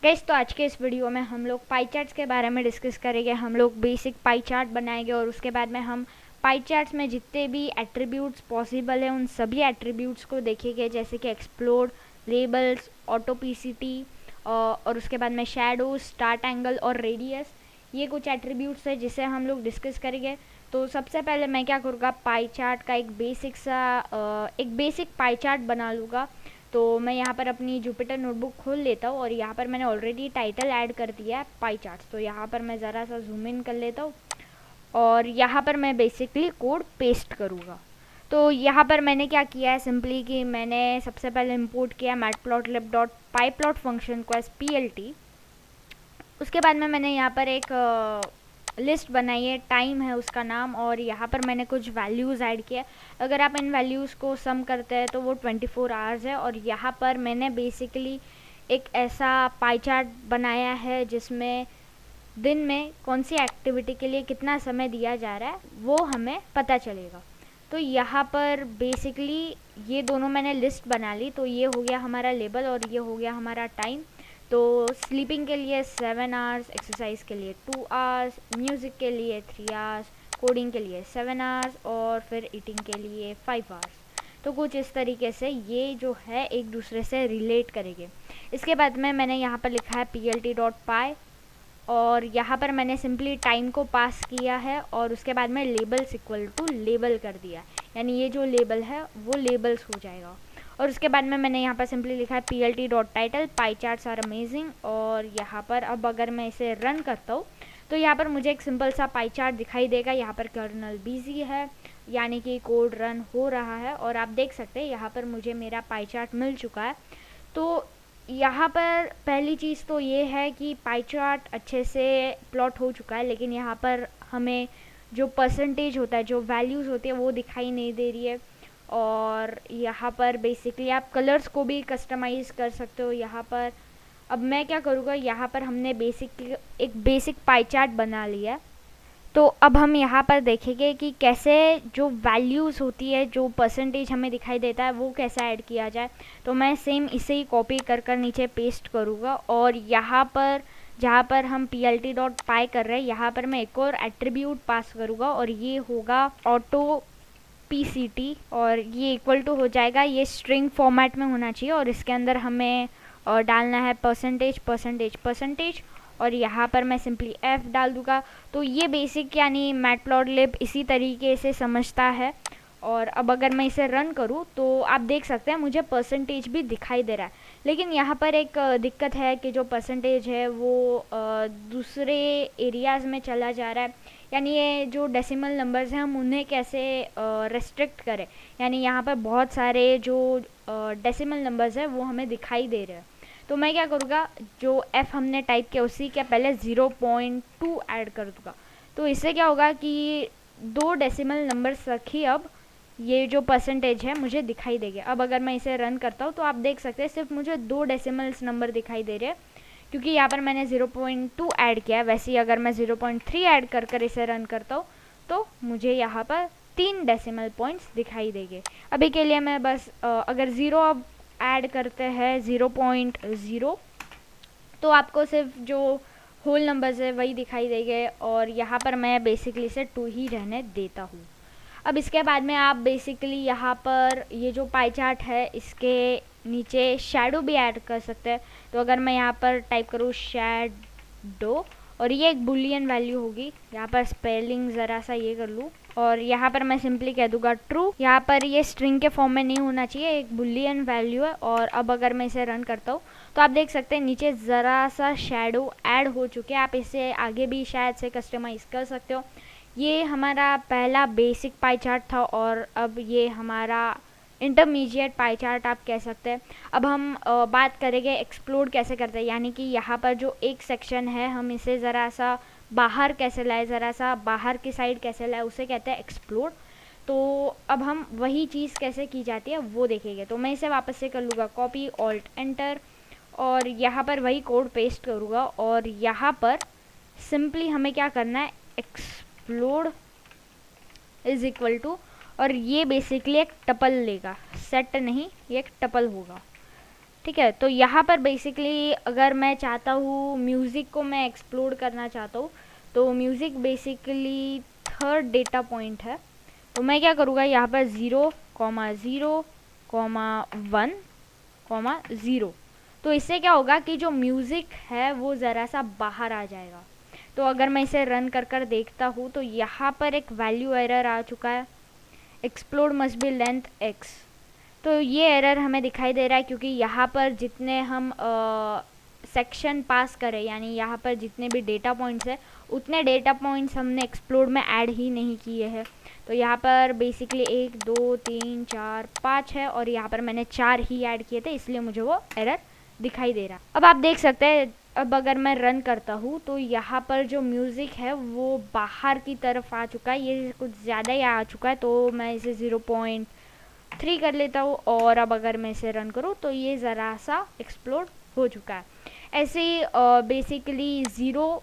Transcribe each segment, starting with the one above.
Guys, तो आज के इस वीडियो में हम लोग पाई चार्ट्स के बारे में डिस्कस करेंगे। हम लोग बेसिक पाई चार्ट बनाएंगे और उसके बाद में हम पाई चार्ट्स में जितने भी एट्रीब्यूट्स पॉसिबल है उन सभी एट्रीब्यूट्स को देखेंगे, जैसे कि एक्सप्लोर, लेबल्स, ऑटो पीसीटी और उसके बाद में शैडो, स्टार्ट एंगल और रेडियस। ये कुछ एट्रीब्यूट्स है जिसे हम लोग डिस्कस करेंगे। तो सबसे पहले मैं क्या करूँगा, पाई चार्ट का एक बेसिक पाई चार्ट बना लूँगा। तो मैं यहाँ पर अपनी जुपिटर नोटबुक खोल लेता हूँ और यहाँ पर मैंने ऑलरेडी टाइटल ऐड कर दिया है पाई चार्ट्स। तो यहाँ पर मैं ज़रा सा जूम इन कर लेता हूँ और यहाँ पर मैं बेसिकली कोड पेस्ट करूँगा। तो यहाँ पर मैंने क्या किया है सिंपली कि मैंने सबसे पहले इंपोर्ट किया मैटप्लॉटलिब डॉट पाईप्लॉट फंक्शन को एज PLT। उसके बाद में मैंने यहाँ पर एक लिस्ट बनाई है, टाइम है उसका नाम, और यहाँ पर मैंने कुछ वैल्यूज़ ऐड किया। अगर आप इन वैल्यूज़ को सम करते हैं तो वो 24 आवर्स है। और यहाँ पर मैंने बेसिकली एक ऐसा पाई चार्ट बनाया है जिसमें दिन में कौन सी एक्टिविटी के लिए कितना समय दिया जा रहा है वो हमें पता चलेगा। तो यहाँ पर बेसिकली ये दोनों मैंने लिस्ट बना ली। तो ये हो गया हमारा लेबल और ये हो गया हमारा टाइम। तो स्लीपिंग के लिए 7 आवर्स, एक्सरसाइज के लिए 2 आवर्स, म्यूज़िक के लिए 3 आवर्स, कोडिंग के लिए 7 आवर्स और फिर ईटिंग के लिए 5 आवर्स। तो कुछ इस तरीके से ये जो है एक दूसरे से रिलेट करेंगे। इसके बाद में मैंने यहाँ पर लिखा है PLT.py और यहाँ पर मैंने सिंपली टाइम को पास किया है और उसके बाद में लेबल्स इक्वल टू लेबल कर दिया, यानी ये जो लेबल है वो लेबल्स हो जाएगा। और उसके बाद में मैंने यहाँ पर सिंपली लिखा है PLT.title pie charts are amazing. और यहाँ पर अब अगर मैं इसे रन करता हूँ तो यहाँ पर मुझे एक सिंपल सा पाई चार्ट दिखाई देगा। यहाँ पर कर्नल बिजी है, यानी कि कोड रन हो रहा है और आप देख सकते हैं यहाँ पर मुझे मेरा पाई चार्ट मिल चुका है। तो यहाँ पर पहली चीज़ तो ये है कि पाई चार्ट अच्छे से प्लॉट हो चुका है, लेकिन यहाँ पर हमें जो परसेंटेज होता है, जो वैल्यूज़ होती है वो दिखाई नहीं दे रही है। और यहाँ पर बेसिकली आप कलर्स को भी कस्टमाइज़ कर सकते हो। यहाँ पर अब मैं क्या करूँगा, यहाँ पर हमने एक बेसिक पाई चार्ट बना लिया है। तो अब हम यहाँ पर देखेंगे कि कैसे जो वैल्यूज़ होती है, जो परसेंटेज हमें दिखाई देता है वो कैसे ऐड किया जाए। तो मैं सेम इसे ही कॉपी कर कर नीचे पेस्ट करूँगा और यहाँ पर जहाँ पर हम PLT.py कर रहे हैं यहाँ पर मैं एक और एट्रीब्यूट पास करूँगा और ये होगा ऑटो PCT और ये इक्वल टू हो जाएगा, ये स्ट्रिंग फॉर्मेट में होना चाहिए और इसके अंदर हमें डालना है परसेंटेज परसेंटेज परसेंटेज और यहाँ पर मैं सिंपली F डाल दूँगा। तो ये बेसिक यानी मैटप्लॉटलिब इसी तरीके से समझता है। और अब अगर मैं इसे रन करूँ तो आप देख सकते हैं मुझे परसेंटेज भी दिखाई दे रहा है, लेकिन यहाँ पर एक दिक्कत है कि जो परसेंटेज है वो दूसरे एरियाज़ में चला जा रहा है। यानी ये जो डेसिमल नंबर्स हैं हम उन्हें कैसे रेस्ट्रिक्ट करें, यानी यहाँ पर बहुत सारे जो डेसिमल नंबर्स हैं वो हमें दिखाई दे रहे हैं। तो मैं क्या करूँगा, जो F हमने टाइप किया उसी के पहले 0.2 ऐड कर दूँगा। तो इससे क्या होगा कि 2 डेसिमल नंबर्स तक ही अब ये जो परसेंटेज है मुझे दिखाई देगा। अब अगर मैं इसे रन करता हूँ तो आप देख सकते हैं सिर्फ मुझे 2 डेसिमल्स नंबर दिखाई दे रहे हैं, क्योंकि यहाँ पर मैंने 0.2 ऐड किया है। वैसे ही अगर मैं 0.3 ऐड कर कर इसे रन करता हूँ तो मुझे यहाँ पर 3 डेसिमल पॉइंट्स दिखाई देंगे। अभी के लिए मैं बस अगर 0 अब ऐड करते हैं 0.0 तो आपको सिर्फ जो होल नंबर्स है वही दिखाई देंगे और यहाँ पर मैं बेसिकली इसे 2 ही रहने देता हूँ। अब इसके बाद में आप बेसिकली यहाँ पर ये जो पाई चार्ट है इसके नीचे शैडो भी ऐड कर सकते हैं। तो अगर मैं यहाँ पर टाइप करूँ शैडो और ये एक बुलियन वैल्यू होगी, यहाँ पर स्पेलिंग ज़रा सा ये कर लूँ और यहाँ पर मैं सिंपली कह दूँगा ट्रू। यहाँ पर ये स्ट्रिंग के फॉर्म में नहीं होना चाहिए, एक बुलियन वैल्यू है। और अब अगर मैं इसे रन करता हूँ तो आप देख सकते हैं नीचे ज़रा सा शैडो ऐड हो चुके हैं। आप इसे आगे भी शायद से कस्टमाइज़ कर सकते हो। ये हमारा पहला बेसिक पाई चार्ट था और अब ये हमारा इंटरमीडिएट पाई चार्ट आप कह सकते हैं। अब हम बात करेंगे एक्सप्लोर कैसे करते हैं, यानी कि यहाँ पर जो एक सेक्शन है हम इसे ज़रा सा बाहर कैसे लाए, ज़रा सा बाहर की साइड कैसे लाए, उसे कहते हैं एक्सप्लोर। तो अब हम वही चीज़ कैसे की जाती है वो देखेंगे। तो मैं इसे वापस से कर लूँगा कॉपी ऑल्ट एंटर और यहाँ पर वही कोड पेस्ट करूँगा और यहाँ पर सिंपली हमें क्या करना है, एक्सप्लोर इज इक्वल टू, और ये बेसिकली एक टपल लेगा, सेट नहीं, ये एक टपल होगा। ठीक है। तो यहाँ पर बेसिकली अगर मैं चाहता हूँ म्यूज़िक को मैं एक्सप्लोर करना चाहता हूँ, तो music basically third data point है। तो मैं क्या करूँगा, यहाँ पर 0,0,1,0। तो इससे क्या होगा कि जो म्यूज़िक है वो ज़रा सा बाहर आ जाएगा। तो अगर मैं इसे रन कर कर देखता हूँ तो यहाँ पर एक वैल्यू एरर आ चुका है, explode must be length x। तो ये एरर हमें दिखाई दे रहा है क्योंकि यहाँ पर जितने हम सेक्शन पास करें, यानी यहाँ पर जितने भी डेटा पॉइंट्स है उतने डेटा पॉइंट्स हमने एक्सप्लोड में ऐड ही नहीं किए हैं। तो यहाँ पर बेसिकली 1 2 3 4 5 है और यहाँ पर मैंने 4 ही ऐड किए थे, इसलिए मुझे वो एरर दिखाई दे रहा। अब आप देख सकते हैं, अब अगर मैं रन करता हूँ तो यहाँ पर जो म्यूज़िक है वो बाहर की तरफ आ चुका है, ये कुछ ज़्यादा ही आ चुका है। तो मैं इसे 0.3 कर लेता हूँ और अब अगर मैं इसे रन करूँ तो ये ज़रा सा एक्सप्लोड हो चुका है। ऐसे ही बेसिकली 0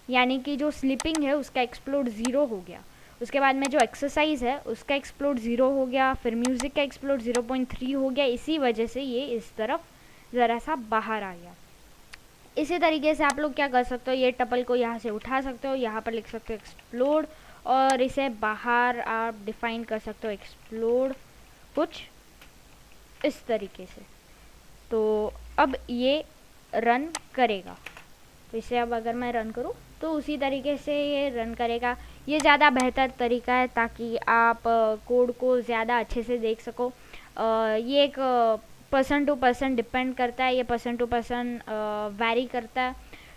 यानी कि जो स्लीपिंग है उसका एक्सप्लोड 0 हो गया। उसके बाद में जो एक्सरसाइज है उसका एक्सप्लोड 0 हो गया, फिर म्यूज़िक का एक्सप्लोड 0.3 हो गया। इसी वजह से ये इस तरफ ज़रा सा बाहर आ गया। इसी तरीके से आप लोग क्या कर सकते हो, ये टपल को यहाँ से उठा सकते हो, यहाँ पर लिख सकते हो एक्सप्लोड और इसे बाहर आप डिफाइन कर सकते हो एक्सप्लोड कुछ इस तरीके से। तो अब ये रन करेगा। तो इसे अब अगर मैं रन करूँ तो उसी तरीके से ये रन करेगा। ये ज़्यादा बेहतर तरीका है ताकि आप कोड को ज़्यादा अच्छे से देख सको। ये एक पर्सन टू पर्सन डिपेंड करता है, ये पर्सन टू पर्सन वैरी करता है।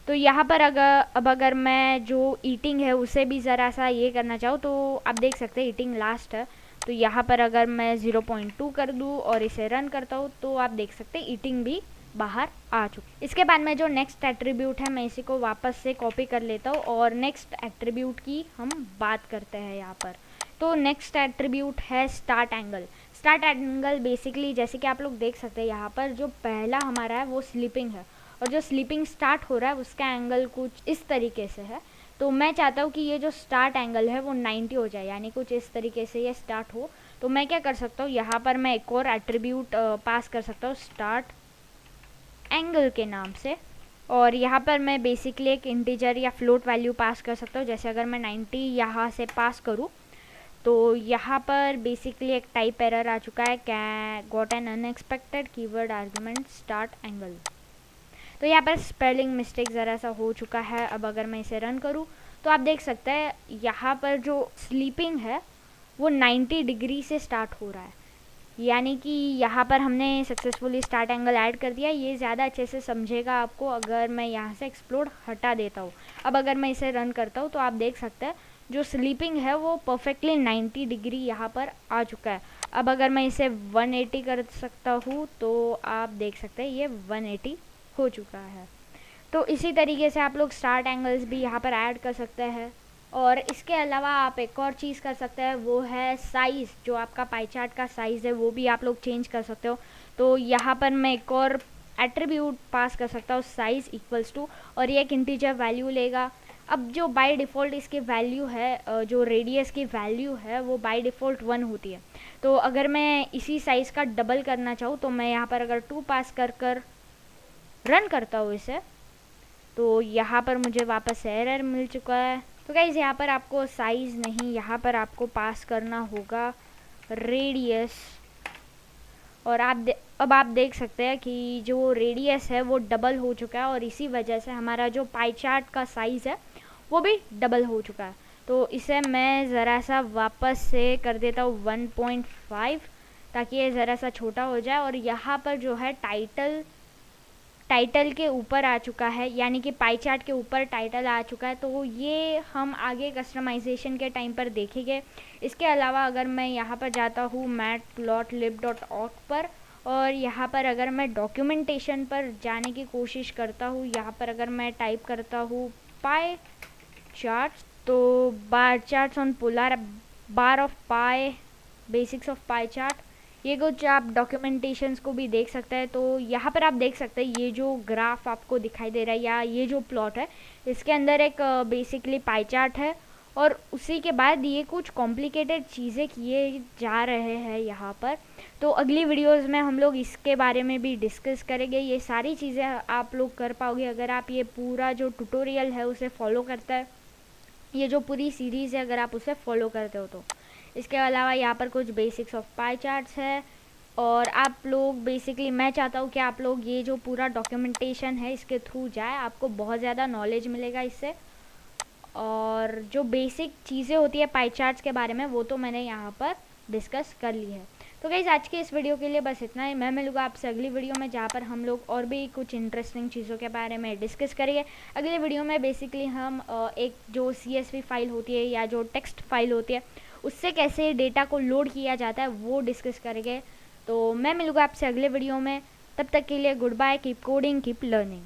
तो यहाँ पर अगर मैं जो ईटिंग है उसे भी ज़रा सा ये करना चाहूँ तो आप देख सकते हैं ईटिंग लास्ट है। तो यहाँ पर अगर मैं 0.2 कर दूँ और इसे रन करता हूँ तो आप देख सकते हैं ईटिंग भी बाहर आ चुकी। इसके बाद में जो नेक्स्ट एट्रीब्यूट है मैं इसी को वापस से कॉपी कर लेता हूँ और नेक्स्ट एट्रीब्यूट की हम बात करते हैं यहाँ पर। तो नेक्स्ट एट्रीब्यूट है start angle. Start angle basically जैसे कि आप लोग देख सकते हैं यहाँ पर जो पहला हमारा है वो स्लीपिंग है और जो स्लीपिंग स्टार्ट हो रहा है उसका एंगल कुछ इस तरीके से है। तो मैं चाहता हूँ कि ये जो स्टार्ट एंगल है वो 90 हो जाए, यानी कुछ इस तरीके से ये स्टार्ट हो। तो मैं क्या कर सकता हूँ, यहाँ पर मैं एक और एट्रीब्यूट पास कर सकता हूँ स्टार्ट एंगल के नाम से और यहाँ पर मैं बेसिकली एक इंटीजर या फ्लोट वैल्यू पास कर सकता हूँ। जैसे अगर मैं 90 यहाँ से पास करूँ तो यहाँ पर बेसिकली एक टाइप एरर आ चुका है, got an unexpected keyword argument start angle. तो यहाँ पर स्पेलिंग मिस्टेक ज़रा सा हो चुका है। अब अगर मैं इसे रन करूँ तो आप देख सकते हैं यहाँ पर जो स्लीपिंग है वो 90 डिग्री से स्टार्ट हो रहा है, यानी कि यहाँ पर हमने सक्सेसफुली स्टार्ट एंगल ऐड कर दिया। ये ज़्यादा अच्छे से समझेगा आपको अगर मैं यहाँ से एक्सप्लोड हटा देता हूँ। अब अगर मैं इसे रन करता हूँ तो आप देख सकते हैं जो स्लीपिंग है वो परफेक्टली 90 डिग्री यहाँ पर आ चुका है। अब अगर मैं इसे 180 कर सकता हूँ तो आप देख सकते हैं ये 180 हो चुका है। तो इसी तरीके से आप लोग स्टार्ट एंगल्स भी यहाँ पर ऐड कर सकते हैं। और इसके अलावा आप एक और चीज़ कर सकते हैं, वो है साइज़। जो आपका पाई चार्ट का साइज़ है वो भी आप लोग चेंज कर सकते हो। तो यहाँ पर मैं एक और एट्रीब्यूट पास कर सकता हूँ साइज़ इक्वल्स टू, और ये एक इंटीजर वैल्यू लेगा। अब जो बाय डिफ़ॉल्ट इसकी वैल्यू है, जो रेडियस की वैल्यू है वो बाय डिफ़ॉल्ट 1 होती है। तो अगर मैं इसी साइज़ का डबल करना चाहूँ तो मैं यहाँ पर अगर 2 पास कर रन करता हूँ इसे, तो यहाँ पर मुझे वापस एरर मिल चुका है। तो गाइस यहाँ पर आपको साइज़ नहीं, यहाँ पर आपको पास करना होगा रेडियस। और अब आप देख सकते हैं कि जो रेडियस है वो डबल हो चुका है और इसी वजह से हमारा जो पाई चार्ट का साइज़ है वो भी डबल हो चुका है। तो इसे मैं ज़रा सा वापस से कर देता हूँ 1.5 ताकि ये ज़रा सा छोटा हो जाए। और यहाँ पर जो है टाइटल के ऊपर आ चुका है, यानी कि पाई चार्ट के ऊपर टाइटल आ चुका है। तो ये हम आगे कस्टमाइजेशन के टाइम पर देखेंगे। इसके अलावा अगर मैं यहाँ पर जाता हूँ matplotlib.org पर और यहाँ पर अगर मैं डॉक्यूमेंटेशन पर जाने की कोशिश करता हूँ, यहाँ पर अगर मैं टाइप करता हूँ पाई चार्ट्स, तो bar charts on polar bar of pie, basics of pie chart, ये कुछ आप डॉक्यूमेंटेशंस को भी देख सकते हैं। तो यहाँ पर आप देख सकते हैं ये जो ग्राफ आपको दिखाई दे रहा है या ये जो प्लॉट है इसके अंदर एक बेसिकली पाई चार्ट है और उसी के बाद ये कुछ कॉम्प्लिकेटेड चीज़ें किए जा रहे हैं यहाँ पर। तो अगली वीडियोस में हम लोग इसके बारे में भी डिस्कस करेंगे। ये सारी चीज़ें आप लोग कर पाओगे अगर आप ये पूरा जो ट्यूटोरियल है उसे फॉलो करते हैं, ये जो पूरी सीरीज़ है अगर आप उसे फॉलो करते हो तो। इसके अलावा यहाँ पर कुछ बेसिक्स ऑफ पाई चार्ट्स है, और आप लोग बेसिकली मैं चाहता हूँ कि आप लोग ये जो पूरा डॉक्यूमेंटेशन है इसके थ्रू जाए, आपको बहुत ज़्यादा नॉलेज मिलेगा इससे। और जो बेसिक चीज़ें होती है पाई चार्ट्स के बारे में वो तो मैंने यहाँ पर डिस्कस कर ली है। तो गाइस आज के इस वीडियो के लिए बस इतना ही। मैं मिलूँगा आपसे अगली वीडियो में जहाँ पर हम लोग और भी कुछ इंटरेस्टिंग चीज़ों के बारे में डिस्कस करेंगे। अगले वीडियो में बेसिकली हम एक जो CSV फाइल होती है या जो टेक्स्ट फाइल होती है उससे कैसे डेटा को लोड किया जाता है वो डिस्कस करेंगे। तो मैं मिलूँगा आपसे अगले वीडियो में, तब तक के लिए good bye, keep coding, keep learning.